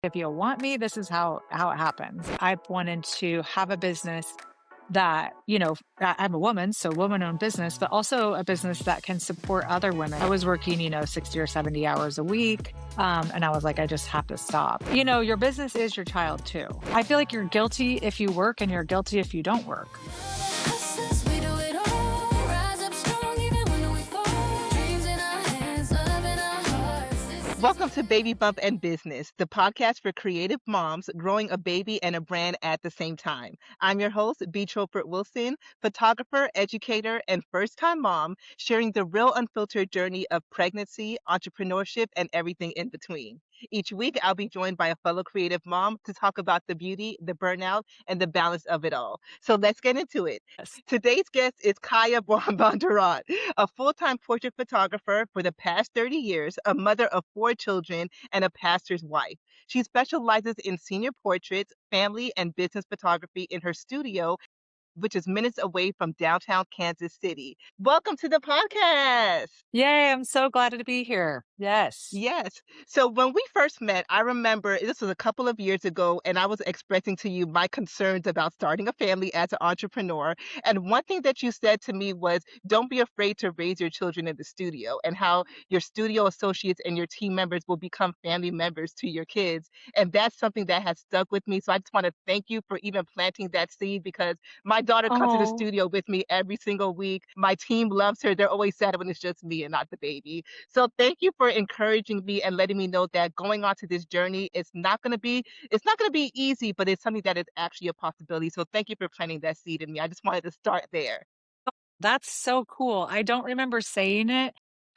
If you want me, this is how it happens. I wanted to have a business that, I'm a woman, so woman-owned business, but also a business that can support other women. I was working, 60 or 70 hours a week. And I was like, I just have to stop. Your business is your child too. I feel like you're guilty if you work and you're guilty if you don't work. Hustlers, we do it all. Rise up strong even when we fall. Dreams in our hands, love in our hearts. This is Welcome to Baby Bump and Business, the podcast for creative moms growing a baby and a brand at the same time. I'm your host, B. Tropert Wilson, photographer, educator, and first time mom, sharing the real unfiltered journey of pregnancy, entrepreneurship, and everything in between. Each week, I'll be joined by a fellow creative mom to talk about the beauty, the burnout, and the balance of it all. So let's get into it. Yes. Today's guest is Kia Bondurant, a full-time portrait photographer for the past 30 years, a mother of four children, and a pastor's wife. She specializes in senior portraits, family, and business photography in her studio, which is minutes away from downtown Kansas City. Welcome to the podcast. Yay, I'm so glad to be here. Yes. Yes. So when we first met, I remember this was a couple of years ago, and I was expressing to you my concerns about starting a family as an entrepreneur. And one thing that you said to me was, don't be afraid to raise your children in the studio, and how your studio associates and your team members will become family members to your kids. And that's something that has stuck with me. So I just want to thank you for even planting that seed, because my daughter comes to the Oh, studio with me every single week. My team loves her. They're always sad when it's just me and not the baby. So thank you for encouraging me and letting me know that going on to this journey, it's not going to be easy, but it's something that is actually a possibility. So thank you for planting that seed in me. I just wanted to start there. that's so cool. I don't remember saying it,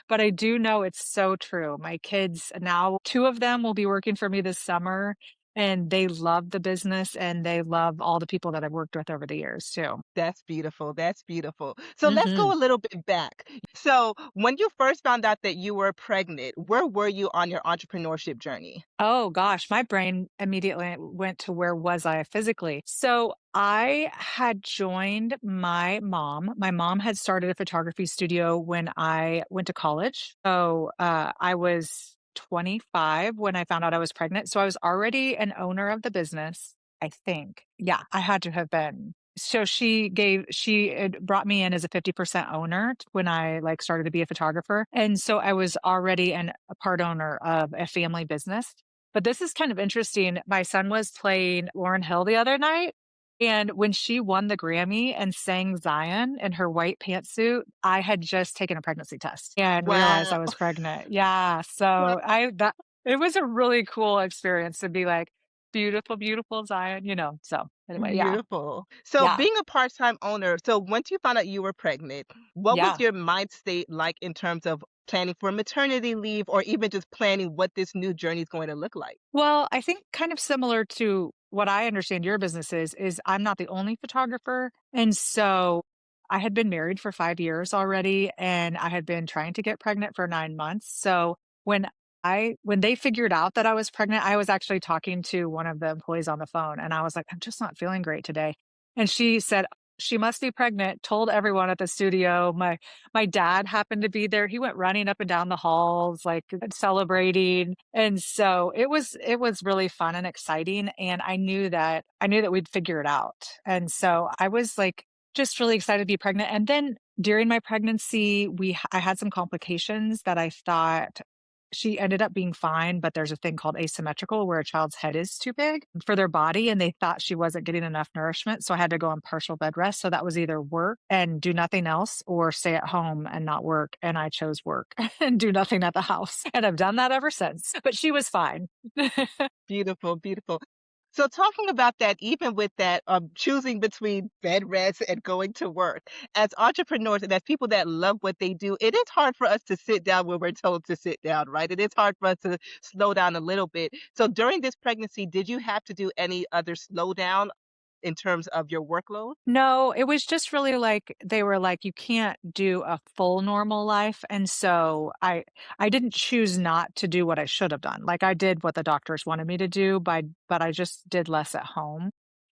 but I do know it's so true. My kids now, two of them will be working for me this summer, and they love the business and they love all the people that I've worked with over the years too. That's beautiful. That's beautiful. So let's go Mhm. a little bit back. So when you first found out that you were pregnant, where were you on your entrepreneurship journey? Oh gosh, my brain immediately went to where was I physically? So I had joined my mom. My mom had started a photography studio when I went to college. So I was 25 when I found out I was pregnant. So I was already an owner of the business, I think. Yeah, I had to have been. So she had brought me in as a 50% owner when I like started to be a photographer. And so I was already a part owner of a family business. But this is kind of interesting. My son was playing Lauryn Hill the other night, and when she won the Grammy and sang Zion in her white pantsuit, I had just taken a pregnancy test and realized Wow. I was pregnant. Yeah, Wow. so I that it was a really cool experience to be like, "Beautiful, beautiful Zion." So, anyway, yeah. Beautiful. So Yeah. being a part-time owner, so once you found out you were pregnant, what was Yeah. your mind state like in terms of planning for maternity leave, or even just planning what this new journey is going to look like? Well, I think kind of similar to what I understand your business is I'm not the only photographer. And so I had been married for 5 years already, and I had been trying to get pregnant for 9 months. So when they figured out that I was pregnant, I was actually talking to one of the employees on the phone, and I was like, I'm just not feeling great today. And she said, she must be pregnant, told everyone at the studio. My dad happened to be there. He went running up and down the halls, like celebrating. And so it was really fun and exciting. And I knew that we'd figure it out. And so I was like just really excited to be pregnant. And then during my pregnancy, I had some complications that I thought she ended up being fine, but there's a thing called asymmetrical where a child's head is too big for their body and they thought she wasn't getting enough nourishment. So I had to go on partial bed rest. So that was either work and do nothing else or stay at home and not work. And I chose work and do nothing at the house. And I've done that ever since. But she was fine. Beautiful, beautiful. So talking about that, even with that, choosing between bed rest and going to work, as entrepreneurs and as people that love what they do, it is hard for us to sit down when we're told to sit down, right? It is hard for us to slow down a little bit. So during this pregnancy, did you have to do any other slowdown in terms of your workload? No, it was just really like they were like, you can't do a full normal life. And so I didn't choose not to do what I should have done. Like I did what the doctors wanted me to do, but I just did less at home.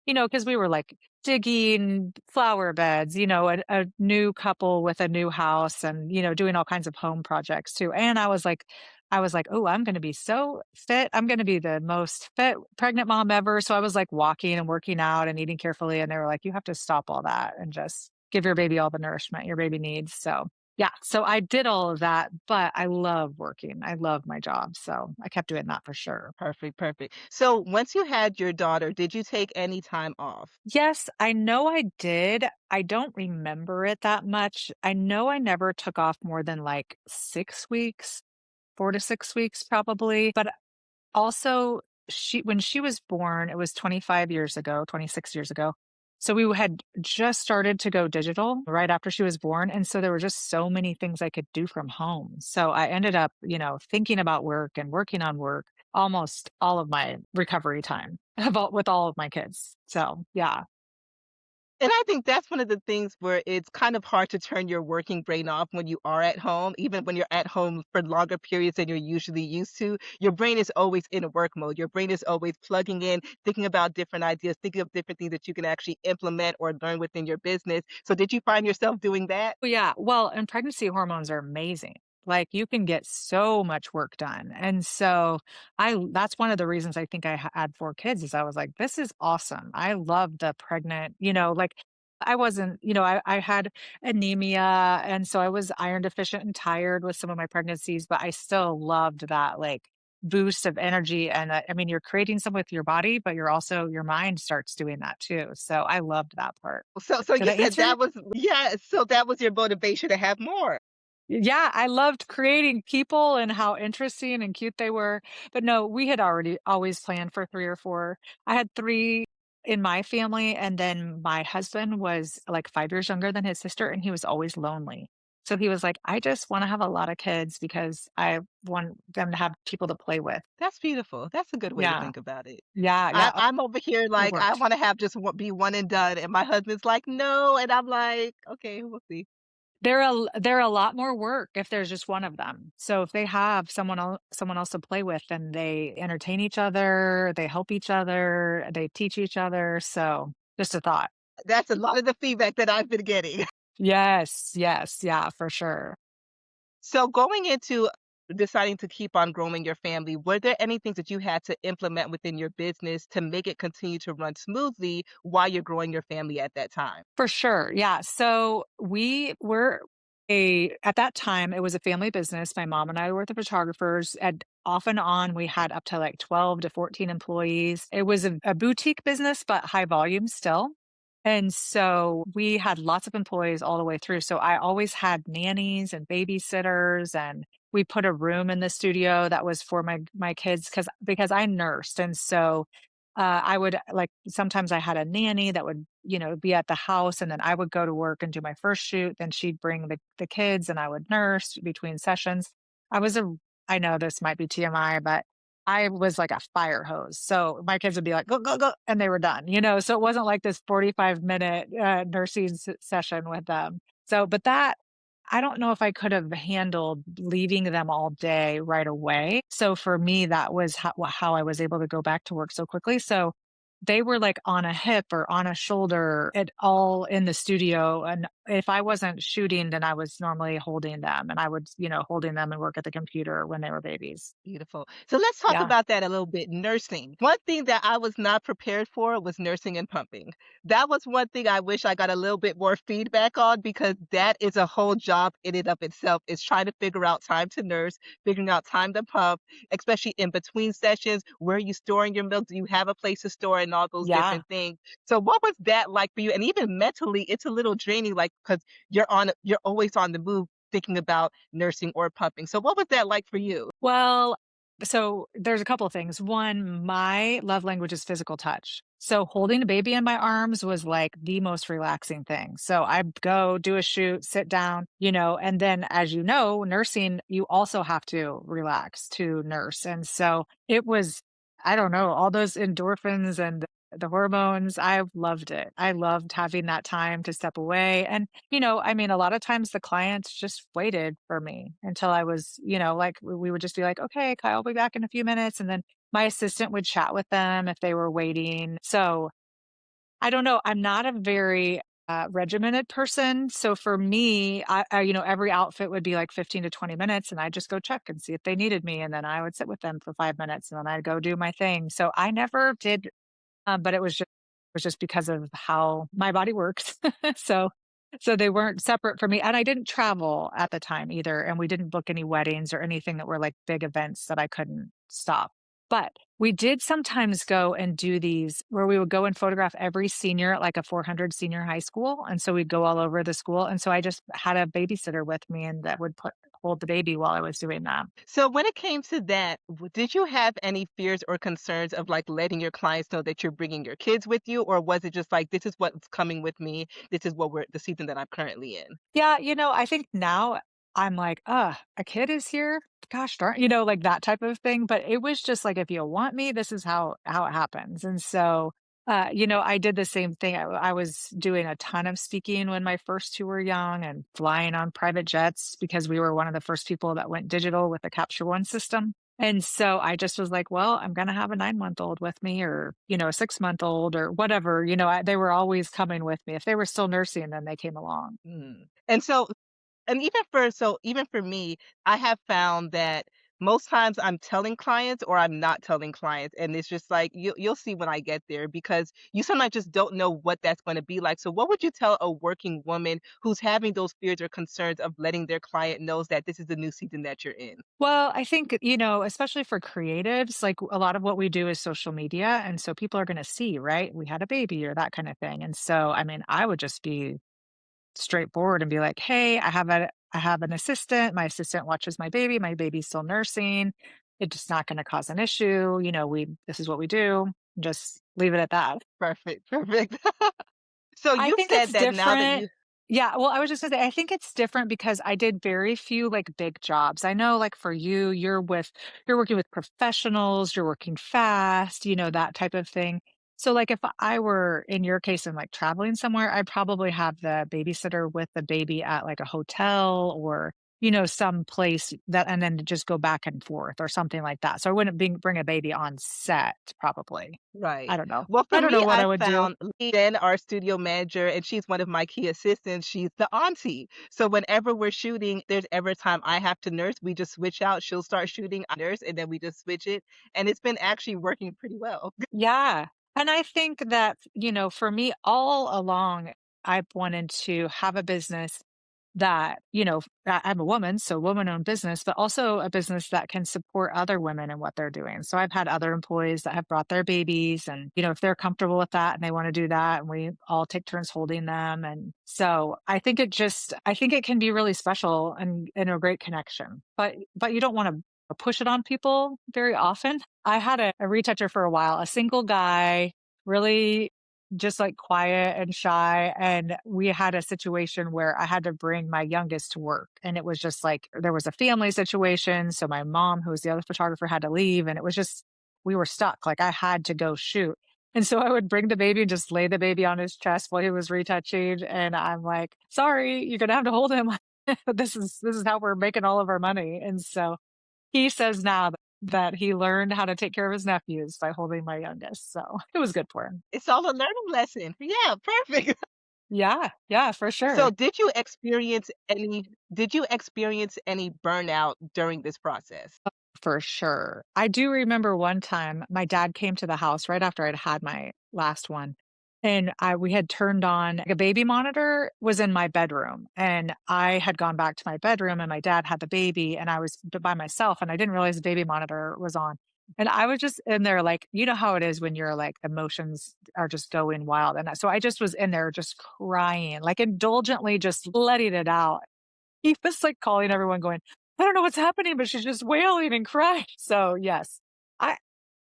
Because we were like digging flower beds, a new couple with a new house and, doing all kinds of home projects too. And I was like I was like, "Oh, I'm gonna be so fit. I'm gonna be the most fit pregnant mom ever." So I was like walking and working out and eating carefully. And they were like, "You have to stop all that and just give your baby all the nourishment your baby needs." So yeah, so I did all of that, but I love working. I love my job. So I kept doing that for sure. Perfect, perfect. So once you had your daughter, did you take any time off? Yes, I know I did. I don't remember it that much. I know I never took off more than like 6 weeks, 4 to 6 weeks probably. But also, when she was born, it was 25 years ago, 26 years ago. So we had just started to go digital right after she was born. And so there were just so many things I could do from home. So I ended up, thinking about work and working on work almost all of my recovery time about with all of my kids. So yeah, And I think that's one of the things where it's kind of hard to turn your working brain off when you are at home, even when you're at home for longer periods than you're usually used to. Your brain is always in work mode. Your brain is always plugging in, thinking about different ideas, thinking of different things that you can actually implement or learn within your business. So did you find yourself doing that? well, yeah. Well, and pregnancy hormones are amazing. Like you can get so much work done. And so that's one of the reasons I think had 4 kids is I was like, this is awesome. I love the pregnant, like I wasn't, I had anemia. And so I was iron deficient and tired with some of my pregnancies, but I still loved that like boost of energy. And I mean, you're creating some with your body, but your mind starts doing that too. So I loved that part. So Did you I said answer? that was, yeah, so that was your motivation to have more. Yeah, I loved creating people and how interesting and cute they were. But no, we had already always planned for 3 or 4. I had 3 in my family, and then my husband was, like, 5 years younger than his sister, and he was always lonely. So he was like, "I just wanna have a lot of kids because I want them to have people to play with." That's beautiful. That's a good way to Yeah. think about it. Yeah, yeah, I'm over here it like, I worked. wanna have just one be one and done, and my husband's like, "No," and I'm like, "Okay, we'll see." They're a lot more work if there's just one of them. So if they have someone else to play with, then they entertain each other, they help each other, they teach each other. So just a thought. That's a lot of the feedback that I've been getting. Yes, yes, yeah, for sure. So going into deciding to keep on growing your family, were there any things that you had to implement within your business to make it continue to run smoothly while you're growing your family at that time? For sure. Yeah. So we were at that time, it was a family business. My mom and I were the photographers. And off and on, we had up to like 12 to 14 employees. It was a boutique business, but high volume still. And so we had lots of employees all the way through. So I always had nannies and babysitters, and we put a room in the studio that was for my kids because I nursed. And so I would like sometimes I had a nanny that would, be at the house, and then I would go to work and do my first shoot. Then she'd bring the kids and I would nurse between sessions. I was a I know this might be TMI, but I was like a fire hose. So my kids would be like, go, go, go. And they were done. So it wasn't like this 45-minute nursing session with them. So, but I don't know if I could have handled leaving them all day right away. So for me, that was how I was able to go back to work so quickly. So they were like on a hip or on a shoulder at all in the studio. And if I wasn't shooting, then I was normally holding them and I would, holding them and work at the computer when they were babies. Beautiful. So let's talk Yeah. about that a little bit. Nursing. One thing that I was not prepared for was nursing and pumping. That was one thing I wish I got a little bit more feedback on because that is a whole job in and of itself. Is trying to figure out time to nurse, figuring out time to pump, especially in between sessions. Where are you storing your milk? Do you have a place to store it and all those Yeah. different things? So what was that like for you? And even mentally, it's a little draining, like because you're always on the move thinking about nursing or pumping. So what was that like for you? Well, so there's a couple of things. One, my love language is physical touch. So holding a baby in my arms was like the most relaxing thing. So I'd go do a shoot, sit down, and then as you know, nursing, you also have to relax to nurse. And so it was, I don't know, all those endorphins and the hormones. I loved it. I loved having that time to step away. And, I mean, a lot of times the clients just waited for me until I was, like we would just be like, okay, Kyle will be back in a few minutes. And then my assistant would chat with them if they were waiting. So I don't know. I'm not a very regimented person. So for me, every outfit would be like 15 to 20 minutes and I'd just go check and see if they needed me. And then I would sit with them for 5 minutes and then I'd go do my thing. So I never did, but it was just because of how my body works. so so they weren't separate from me. And I didn't travel at the time either. And we didn't book any weddings or anything that were like big events that I couldn't stop. But we did sometimes go and do these where we would go and photograph every senior at like a 400 senior high school. And so we'd go all over the school. And so I just had a babysitter with me and that would hold the baby while I was doing that. So when it came to that, did you have any fears or concerns of like letting your clients know that you're bringing your kids with you, or was it just like this is what's coming with me? This is what we're the season that I'm currently in. Yeah, I think now I'm like, a kid is here? Gosh darn," like that type of thing, but it was just like, if you want me, this is how it happens, and so, I did the same thing. I was doing a ton of speaking when my first 2 were young and flying on private jets because we were one of the first people that went digital with the Capture One system, and so I just was like, "Well, I'm gonna have a 9-month-old with me or, a 6-month-old or whatever," they were always coming with me. If they were still nursing, then they came along. Mm. And even for me, I have found that most times I'm telling clients or I'm not telling clients, and it's just like you'll see when I get there because you sometimes just don't know what that's going to be like. So, what would you tell a working woman who's having those fears or concerns of letting their client knows that this is the new season that you're in? Well, I think, especially for creatives, like a lot of what we do is social media. And so people are going to see, right? We had a baby or that kind of thing. And so, I mean, I would just be straightforward and be like, hey, I have an assistant. My assistant watches my baby. My baby's still nursing. It's just not going to cause an issue. This is what we do. Just leave it at that. Perfect, perfect. So I you've think it's said that now that different. you Yeah, well, I was just gonna say, I think it's different because I did very few like big jobs. I know like for you, you're working with professionals, you're working fast, that type of thing. So like if I were in your case and like traveling somewhere, I'd probably have the babysitter with the baby at like a hotel or some place that and then just go back and forth or something like that. So I wouldn't bring a baby on set probably. I right. don't know. Well, I for don't me, know what I I would do. found Jen, our studio manager, and she's one of my key assistants. She's the auntie. So whenever we're shooting, there's ever time I have to nurse, we just switch out. She'll start shooting, I nurse, and then we just switch it. And it's been actually working pretty well. Yeah. And I think that, for me all along, I've wanted to have a business that, I'm a woman, so woman owned business, but also a business that can support other women in what they're doing. So I've had other employees that have brought their babies and, if they're comfortable with that and they want to do that and we all take turns holding them. And so I think it can be really special and a great connection, but you don't want to push it on people very often. I had a retoucher for a while, a single guy, really just like quiet and shy. And we had a situation where I had to bring my youngest to work. And it was just like there was a family situation. So my mom, who was the other photographer, had to leave. And it was just, we were stuck. Like I had to go shoot. And so I would bring the baby and just lay the baby on his chest while he was retouching. And I'm like, sorry, you're gonna have to hold him. This is how we're making all of our money. And so he says now that he learned how to take care of his nephews by holding my youngest, so it was good for him. It's all a learning lesson. Yeah, perfect. Yeah, yeah, for So sure. did you experience any burnout during this process? For sure. I do remember one time my dad came to the house right after I'd had my last one, and I we had turned on like, a baby monitor was in my bedroom, and I had gone back to my bedroom, and my dad had the baby, and I was by myself, and I didn't realize the baby monitor was on. And I was just in there like, how it is when you're like emotions are just going wild. And so I just was in there just crying, like indulgently just letting it out. He was, like, calling everyone going, "I don't know what's happening, but she's just wailing and crying." So, yes, I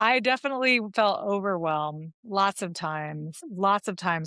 I definitely felt overwhelmed lots of times,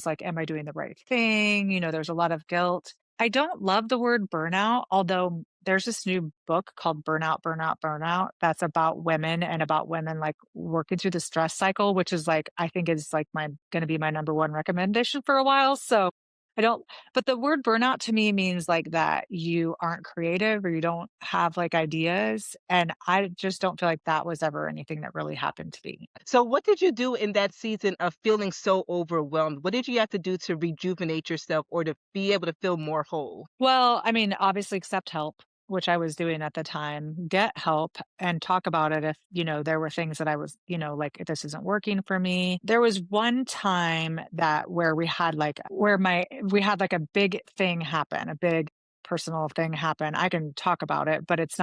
like, "Am I doing the right thing?" There's a lot of guilt. I don't love the word burnout, although there's this new book called Burnout, Burnout, Burnout that's about women and about women, like, working through the stress cycle, which is, like I think is, like, my gonna be my number 1 recommendation for a while, so I don't but the word burnout to me means, like, that you aren't creative or you don't have, like, ideas, and I just don't feel like that was ever anything that really happened to me. So what did you do in that season of feeling so overwhelmed? What did you have to do to rejuvenate yourself or to be able to feel more whole? Well, I mean, obviously accept help, which I was doing at the time, get help and talk about it if, there were things that I was, like this isn't working for me. There was one time that where we had like a big thing happen, a big personal thing happen. I can talk about it, but it's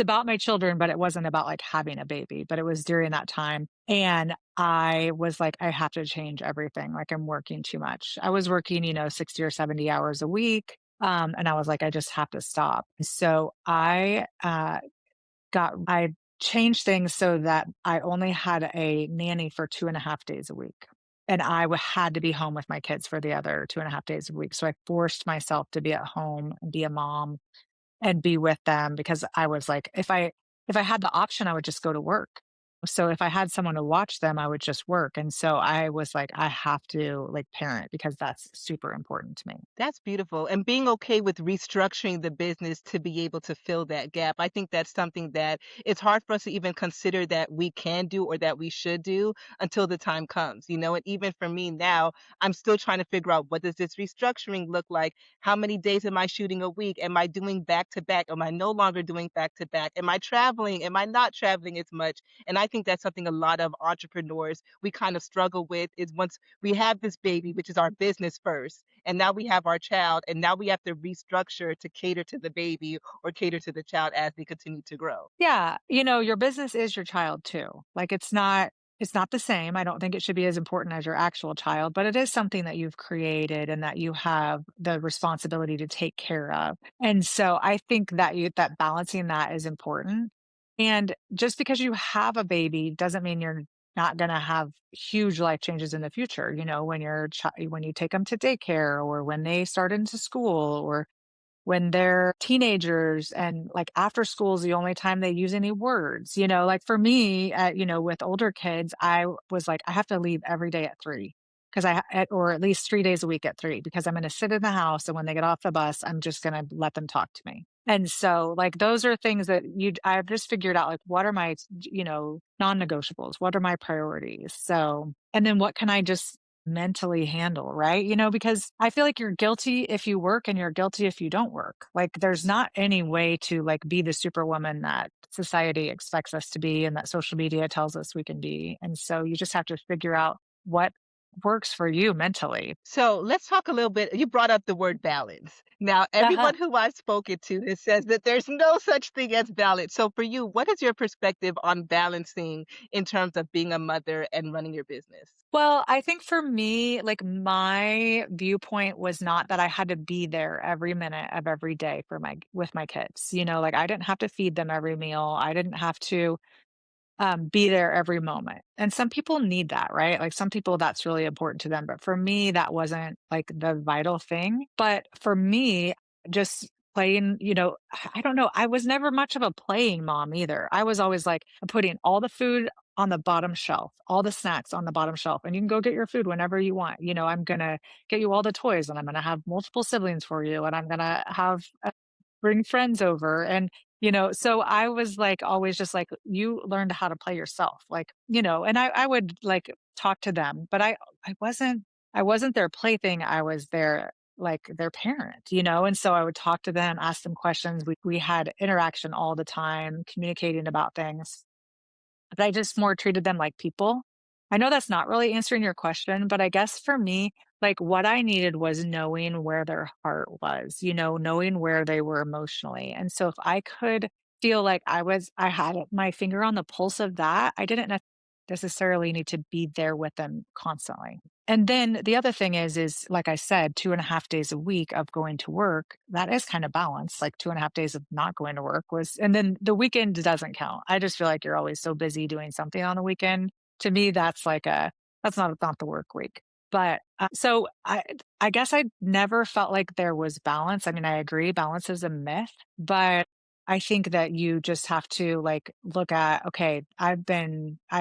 about my children, but it wasn't about like having a baby, but it was during that time. And I was like, I have to change everything. Like I'm working too much. I was working, 60 or 70 hours a week. And I was like, I just have to stop. So I changed things so that I only had a nanny for 2.5 days a week. And had to be home with my kids for the other 2.5 days a week. So I forced myself to be at home and be a mom and be with them because I was like, if I had the option, I would just go to work. So if I had someone to watch them, I would just work. And so I was like, I have to like parent because that's super important to me. That's beautiful. And being okay with restructuring the business to be able to fill that gap. I think that's something that it's hard for us to even consider that we can do or that we should do until the time comes, you know? And even for me now, I'm still trying to figure out what does this restructuring look like? How many days am I shooting a week? Am I doing back to back? Am I no longer doing back to back? Am I traveling? Am I not traveling as much? And I think that's something a lot of entrepreneurs we kind of struggle with is once we have this baby, which is our business first, and now we have our child, and now we have to restructure to cater to the baby or cater to the child as they continue to grow. Yeah, your business is your child too. Like it's not the same. I don't think it should be as important as your actual child, but it is something that you've created and that you have the responsibility to take care of. And so I think that balancing that is important. And just because you have a baby doesn't mean you're not going to have huge life changes in the future, when you take them to daycare or when they start into school or when they're teenagers and like after school is the only time they use any words, like for me, with older kids, I was like, I have to leave every day at 3 because or at least 3 days a week at 3 because I'm going to sit in the house. And when they get off the bus, I'm just going to let them talk to me. And so like, those are things that I've just figured out, like, what are my, non-negotiables? What are my priorities? So, and then what can I just mentally handle, right? Because I feel like you're guilty if you work and you're guilty if you don't work. Like there's not any way to like be the superwoman that society expects us to be and that social media tells us we can be. And so you just have to figure out what works for you mentally. So let's talk a little bit. You brought up the word balance. Now, Uh-huh. everyone who I've spoken to has says that there's no such thing as balance. So for you, what is your perspective on balancing in terms of being a mother and running your business? Well, I think for me, like my viewpoint was not that I had to be there every minute of every day with my kids. Like I didn't have to feed them every meal. I didn't have to be there every moment. And some people need that, right? Like some people that's really important to them. But for me, that wasn't like the vital thing. But for me, just playing, I don't know. I was never much of a playing mom either. I was always like putting all the food on the bottom shelf, all the snacks on the bottom shelf, and you can go get your food whenever you want. I'm going to get you all the toys and I'm going to have multiple siblings for you and I'm going to have bring friends over and so I was like always just like you learned how to play yourself like and I would like talk to them but I wasn't their plaything. I was their like their parent, and so I would talk to them, ask them questions. We had interaction all the time, communicating about things, but I just more treated them like people. I know that's not really answering your question, but I guess for me, like what I needed was knowing where their heart was, knowing where they were emotionally. And so if I could feel like I had my finger on the pulse of that, I didn't necessarily need to be there with them constantly. And then the other thing is like I said, 2.5 days a week of going to work, that is kind of balanced. Like 2.5 days of not going to work and then the weekend doesn't count. I just feel like you're always so busy doing something on the weekend. To me, that's not the work week. But so I guess I never felt like there was balance. I mean, I agree, balance is a myth, but I think that you just have to like look at, okay, I've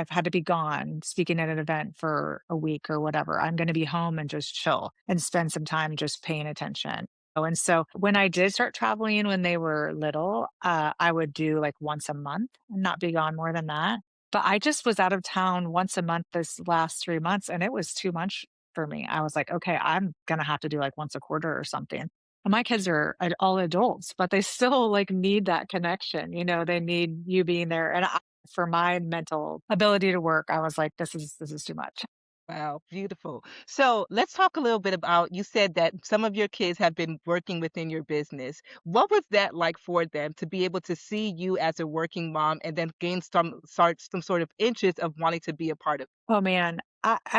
had to be gone speaking at an event for a week or whatever. I'm going to be home and just chill and spend some time just paying attention. Oh, and so when I did start traveling when they were little, I would do like once a month and not be gone more than that. But I just was out of town once a month this last 3 months and it was too much for me. I was like, okay, I'm going to have to do like once a quarter or something. And my kids are all adults, but they still like need that connection. They need you being there. And for my mental ability to work, I was like, this is too much. Wow, beautiful. So let's talk a little bit about, you said that some of your kids have been working within your business. What was that like for them to be able to see you as a working mom and then gain some sort of interest of wanting to be a part of? Oh man,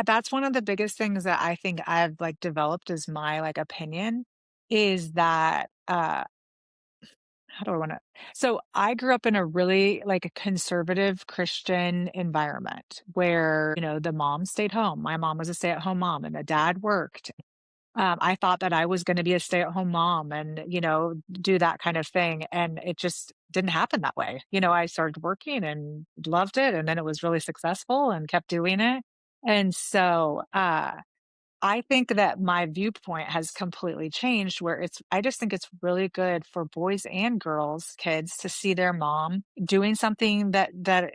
that's one of the biggest things that I think I've like developed as my like opinion is that how do I want to? So I grew up in a really like conservative Christian environment where, the mom stayed home. My mom was a stay-at-home mom and the dad worked. I thought that I was going to be a stay-at-home mom and, do that kind of thing. And it just didn't happen that way. I started working and loved it. And then it was really successful and kept doing it. And so, I think that my viewpoint has completely changed where I just think it's really good for boys and girls, kids to see their mom doing something that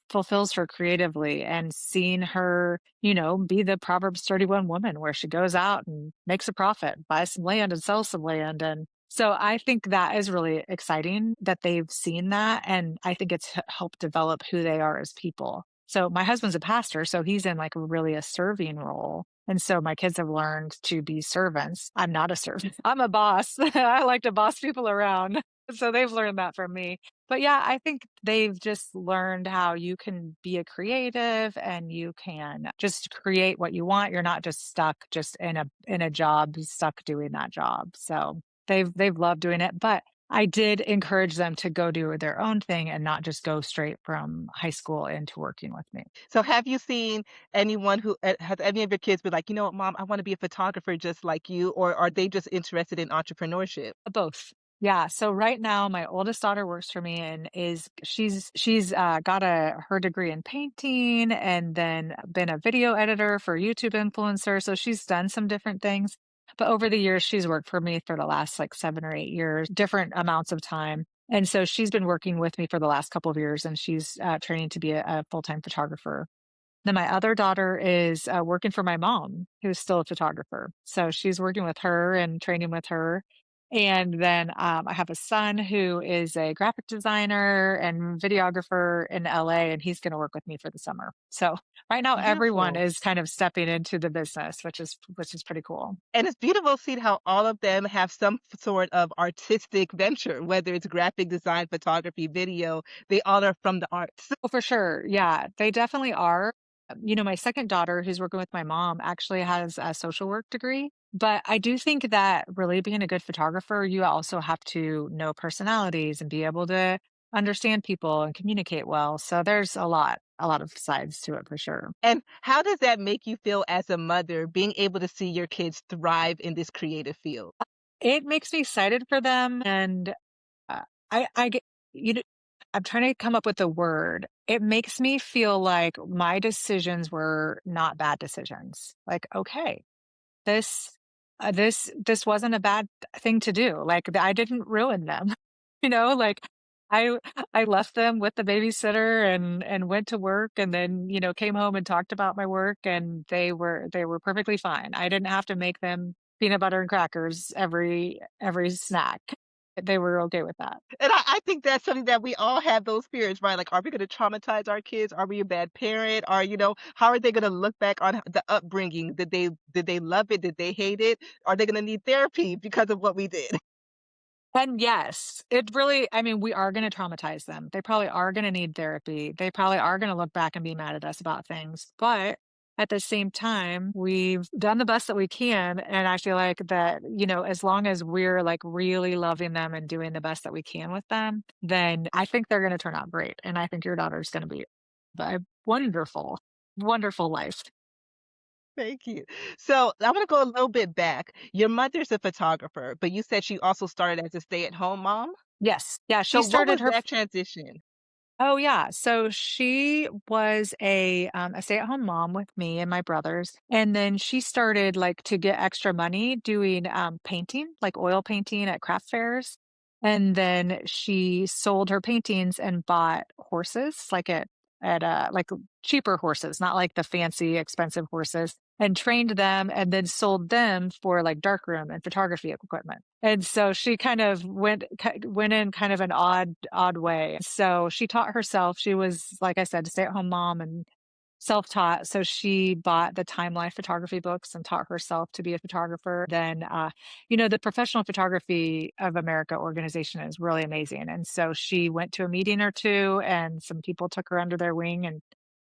fulfills her creatively and seeing her, be the Proverbs 31 woman where she goes out and makes a profit, buys some land and sells some land. And so I think that is really exciting that they've seen that. And I think it's helped develop who they are as people. So my husband's a pastor, so he's in like really a serving role. And so my kids have learned to be servants. I'm not a servant. I'm a boss. I like to boss people around. So they've learned that from me. But yeah, I think they've just learned how you can be a creative and you can just create what you want. You're not just stuck just in a job, stuck doing that job. So they've loved doing it. But I did encourage them to go do their own thing and not just go straight from high school into working with me. So have you seen anyone who have any of your kids be like, you know what, mom, I want to be a photographer just like you, or are they just interested in entrepreneurship? Both. Yeah. So right now, my oldest daughter works for me and she's got her degree in painting and then been a video editor for YouTube influencer. So she's done some different things. But over the years, she's worked for me for the last like 7 or 8 years, different amounts of time. And so she's been working with me for the last couple of years, and she's training to be a full-time photographer. Then my other daughter is working for my mom, who's still a photographer. So she's working with her and training with her. And then I have a son who is a graphic designer and videographer in LA, and he's going to work with me for the summer. So right now, everyone Beautiful. is kind of stepping into the business, which is pretty cool. And it's beautiful seeing how all of them have some sort of artistic venture, whether it's graphic design, photography, video, they all are from the arts. Oh, for sure. Yeah, they definitely are. My second daughter, who's working with my mom, actually has a social work degree. But I do think that really being a good photographer, you also have to know personalities and be able to understand people and communicate well. So there's a lot of sides to it for sure. And how does that make you feel as a mother, being able to see your kids thrive in this creative field? It makes me excited for them, and I get you know, I'm trying to come up with a word. It makes me feel like my decisions were not bad decisions. Like, okay, this this wasn't a bad thing to do. Like I didn't ruin them. Like I I left them with the babysitter and went to work and then, came home and talked about my work and they were perfectly fine. I didn't have to make them peanut butter and crackers every snack. They were okay with that. And I think that's something that we all have those fears, right? Like, are we going to traumatize our kids? Are we a bad parent? Or, how are they going to look back on the upbringing? Did they love it? Did they hate it? Are they going to need therapy because of what we did? And yes, it really I mean, we are gonna traumatize them. They probably are gonna need therapy. They probably are gonna look back and be mad at us about things. But at the same time, we've done the best that we can. And I feel like that, as long as we're like really loving them and doing the best that we can with them, then I think they're gonna turn out great. And I think your daughter's gonna be a wonderful, wonderful life. Thank you. So I want to go a little bit back. Your mother's a photographer, but you said she also started as a stay-at-home mom. Yes. Yeah, she So what started was her that transition? Oh, yeah. So she was a stay-at-home mom with me and my brothers, and then she started, like, to get extra money doing, painting, like oil painting at craft fairs, and then she sold her paintings and bought horses, like, like, cheaper horses, not like the fancy, expensive horses, and trained them and then sold them for, like, darkroom and photography equipment. And so she kind of went in kind of an odd way. So she taught herself. She was, like I said, a stay-at-home mom and self-taught. So she bought the timeline photography books and taught herself to be a photographer. Then, the Professional Photography of America organization is really amazing. And so she went to a meeting or two, and some people took her under their wing and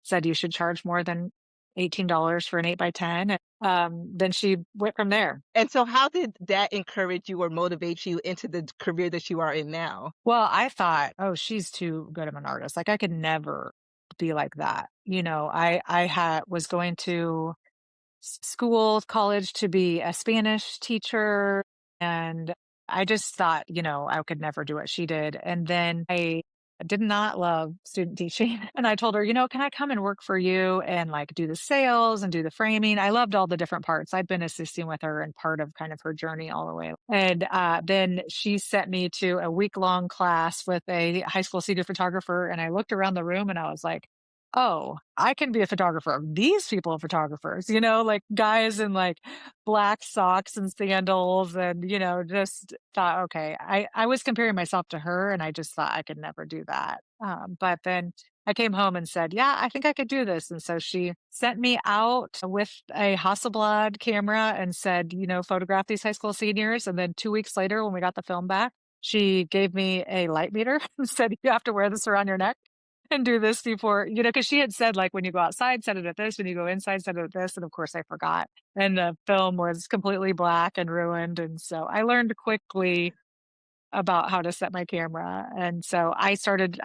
said, you should charge more than $18 for an 8 by 10. And then she went from there. And so how did that encourage you or motivate you into the career that you are in now? Well, I thought, "Oh, she's too good of an artist." Like, I could never be like that. I had was going to school, college to be a Spanish teacher, and I just thought, I could never do what she did. And then I did not love student teaching. And I told her, can I come and work for you and like do the sales and do the framing? I loved all the different parts. I'd been assisting with her and part of kind of her journey all the way. And then she sent me to a week-long class with a high school senior photographer. And I looked around the room and I was like, oh, I can be a photographer. These people are photographers, like guys in like black socks and sandals and, just thought, okay, I was comparing myself to her and I just thought I could never do that. But then I came home and said, yeah, I think I could do this. And so she sent me out with a Hasselblad camera and said, photograph these high school seniors. And then 2 weeks later, when we got the film back, she gave me a light meter and said, you have to wear this around your neck and do this before, because she had said, like, when you go outside, set it at this, when you go inside, set it at this. And of course, I forgot. And the film was completely black and ruined. And so I learned quickly about how to set my camera. And so I started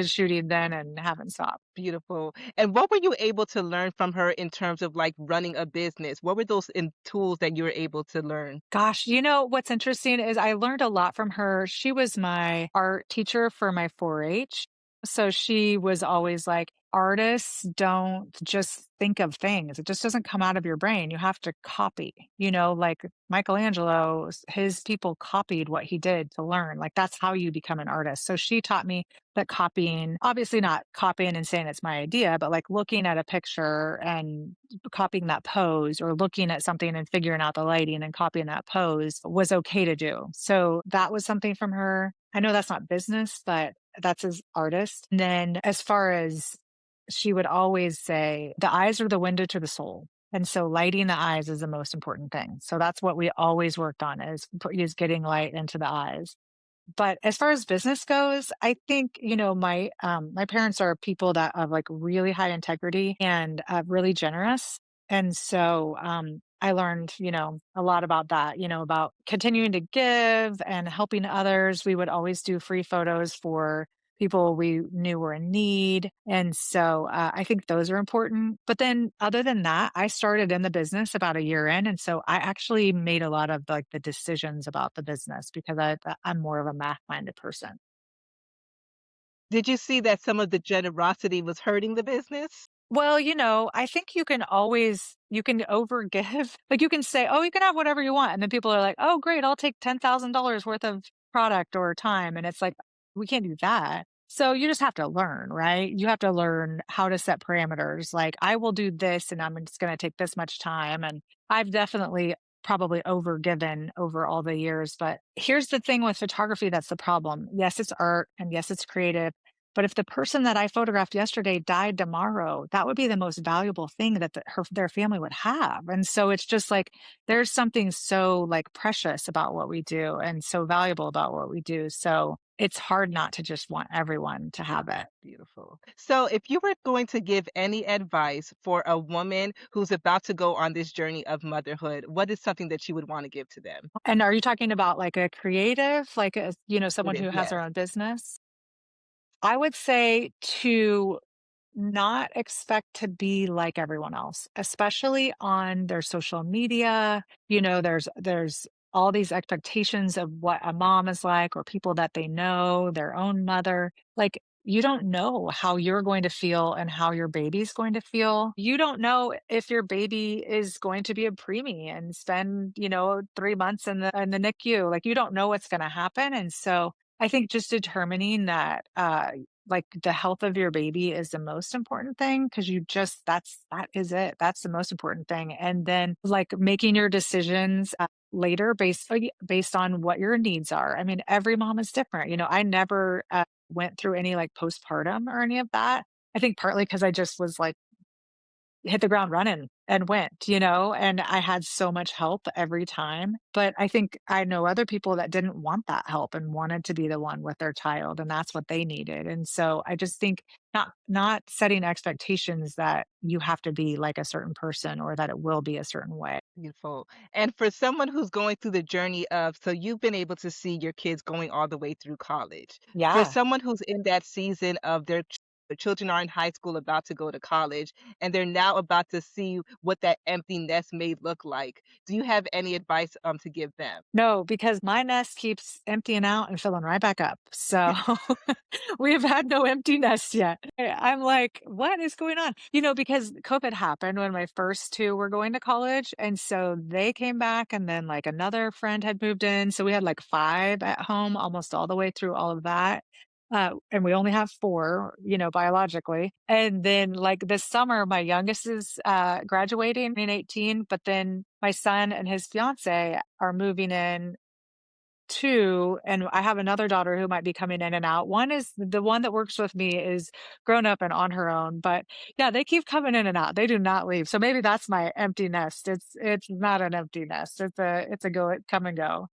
shooting then and haven't stopped. Beautiful. And what were you able to learn from her in terms of like running a business? What were those tools that you were able to learn? Gosh, what's interesting is I learned a lot from her. She was my art teacher for my 4-H. So she was always like, artists don't just think of things. It just doesn't come out of your brain. You have to copy, like Michelangelo, his people copied what he did to learn. Like that's how you become an artist. So she taught me that copying, obviously not copying and saying it's my idea, but like looking at a picture and copying that pose or looking at something and figuring out the lighting and copying that pose was okay to do. So that was something from her. I know that's not business, but that's as artist. And then as far as she would always say, the eyes are the window to the soul. And so lighting the eyes is the most important thing. So that's what we always worked on is getting light into the eyes. But as far as business goes, I think, my parents are people that have like really high integrity and really generous. And so I learned, a lot about that, about continuing to give and helping others. We would always do free photos for people we knew were in need. And so I think those are important. But then other than that, I started in the business about a year in. And so I actually made a lot of like the decisions about the business because I'm more of a math minded person. Did you see that some of the generosity was hurting the business? Well, I think you can overgive. Like you can say, "Oh, you can have whatever you want." And then people are like, "Oh, great, I'll take $10,000 worth of product or time." And it's like, we can't do that. So you just have to learn, right? You have to learn how to set parameters. Like, I will do this and I'm just going to take this much time. And I've definitely probably overgiven over all the years. But here's the thing with photography that's the problem. Yes, it's art and yes, it's creative. But if the person that I photographed yesterday died tomorrow, that would be the most valuable thing that their family would have. And so it's just like there's something so like precious about what we do and so valuable about what we do. So it's hard not to just want everyone to have it. Beautiful. So, if you were going to give any advice for a woman who's about to go on this journey of motherhood, what is something that you would want to give to them? And are you talking about like a creative, like It someone is, who has their yes. own business? I would say to not expect to be like everyone else, especially on their social media. There's all these expectations of what a mom is like or people that they know, their own mother. Like, you don't know how you're going to feel and how your baby's going to feel. You don't know if your baby is going to be a preemie and spend, 3 months in the NICU. Like, you don't know what's gonna happen, and so I think just determining that, like, the health of your baby is the most important thing because that is it. That's the most important thing, and then, like, making your decisions, later based on what your needs are. I mean, every mom is different. I never, went through any, like, postpartum or any of that. I think partly because I just was, like, hit the ground running and went, and I had so much help every time. But I think I know other people that didn't want that help and wanted to be the one with their child, and that's what they needed. And so I just think not setting expectations that you have to be like a certain person or that it will be a certain way. Beautiful. And for someone who's going through the journey of, so you've been able to see your kids going all the way through college. For Yeah. someone who's in that season of the children are in high school about to go to college, and they're now about to see what that empty nest may look like. Do you have any advice to give them? No, because my nest keeps emptying out and filling right back up. So we've had no empty nest yet. I'm like, what is going on? Because COVID happened when my first two were going to college. And so they came back, and then like another friend had moved in. So we had like five at home almost all the way through all of that. And we only have four, biologically. And then like this summer, my youngest is graduating in 18, but then my son and his fiance are moving in too. And I have another daughter who might be coming in and out. One is the one that works with me is grown up and on her own. But yeah, they keep coming in and out. They do not leave. So maybe that's my empty nest. It's not an empty nest. It's a go come and go.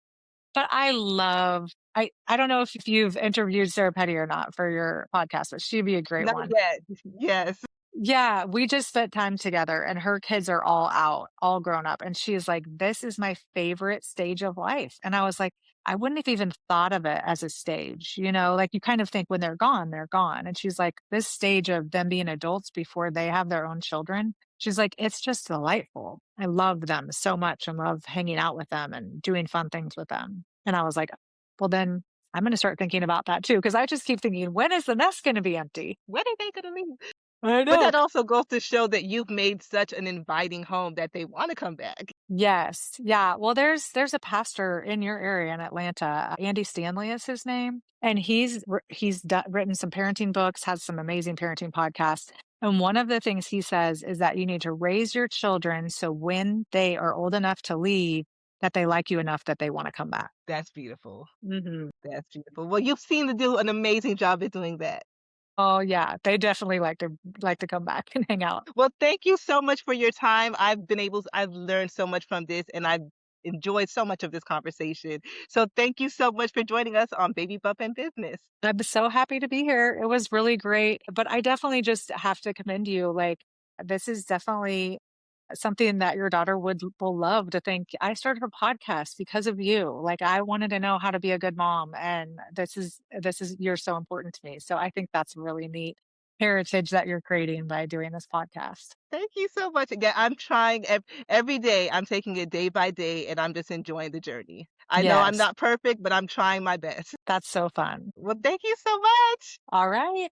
But I don't know if you've interviewed Sarah Petty or not for your podcast, but she'd be a great Not one. yet. Yes. Yeah, we just spent time together and her kids are all out, all grown up. And she's like, "This is my favorite stage of life." And I was like, I wouldn't have even thought of it as a stage, like you kind of think when they're gone, they're gone. And she's like, this stage of them being adults before they have their own children, she's like, it's just delightful. I love them so much and love hanging out with them and doing fun things with them. And I was like, well, then I'm going to start thinking about that too. Cause I just keep thinking, when is the nest going to be empty? When are they going to leave? I But know. that also goes to show that you've made such an inviting home that they want to come back. Yes. Yeah. Well, there's a pastor in your area in Atlanta. Andy Stanley is his name, and written some parenting books, has some amazing parenting podcasts. And one of the things he says is that you need to raise your children so when they are old enough to leave, that they like you enough that they want to come back. That's beautiful. Hmm. That's beautiful. Well, you've seemed to do an amazing job at doing that. Oh yeah, they definitely like to come back and hang out. Well, thank you so much for your time. I've learned so much from this and I've enjoyed so much of this conversation. So thank you so much for joining us on Baby Bump and Business. I'm so happy to be here. It was really great, but I definitely just have to commend you. Like, this is definitely something that your daughter will love to think, I started a podcast because of you. Like, I wanted to know how to be a good mom, and this is you're so important to me. So I think that's really neat heritage that you're creating by doing this podcast. Thank you so much. Again, I'm trying every day. I'm taking it day by day and I'm just enjoying the journey. I know I'm Yes, not perfect, but I'm trying my best. that's so fun. Well, thank you so much. All right.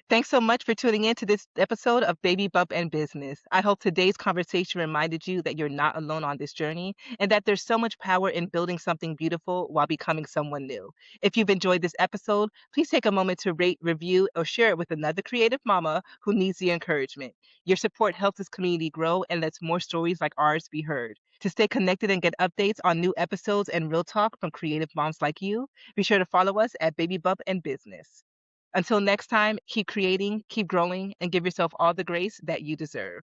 Thanks so much for tuning in to this episode of Baby Bump and Business. I hope today's conversation reminded you that you're not alone on this journey and that there's so much power in building something beautiful while becoming someone new. If you've enjoyed this episode, please take a moment to rate, review, or share it with another creative mama who needs the encouragement. Your support helps this community grow and lets more stories like ours be heard. To stay connected and get updates on new episodes and real talk from creative moms like you, be sure to follow us at Baby Bump and Business. Until next time, keep creating, keep growing, and give yourself all the grace that you deserve.